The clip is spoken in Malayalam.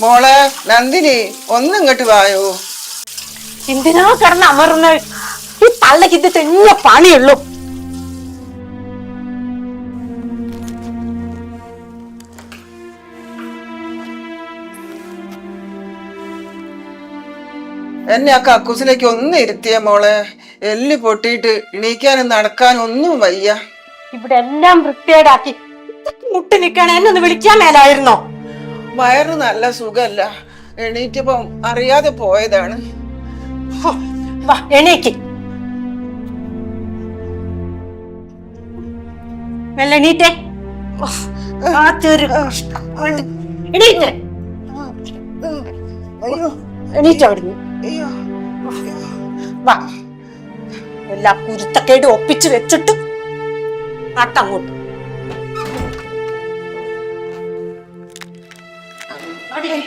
മോളെ നന്ദിനി ഒന്നും ഇങ്ങോട്ട് വായോ. എന്തിനാ കിടന്ന് അമർന്ന്? ഈ തള്ളക്ക് ഇത് തന്നെ പണിയുള്ളൂ. എന്നെ ആ കക്കൂസിലേക്ക് ഒന്ന് ഇരുത്തിയ മോളെ. എല്ല് പൊട്ടിയിട്ട് എണീക്കാനും നടക്കാനും ഒന്നും വയ്യ. ഇവിടെ എല്ലാം വൃത്തിയേടാക്കി മുട്ടി നിൽക്കണ എന്നെ ഒന്ന് വിളിക്കാൻ മേലായിരുന്നോ? വയറ് നല്ല സുഖല്ല, എണീറ്റപ്പം അറിയാതെ പോയതാണ്. വാ എണീക്ക്. വെള്ള എണീറ്റേ. എണീറ്റേ എണീറ്റവിടുന്ന്. വാ, എല്ലാ കുരുത്തക്കേടും ഒപ്പിച്ചു വെച്ചിട്ട് നട്ടങ്ങോട്ട്.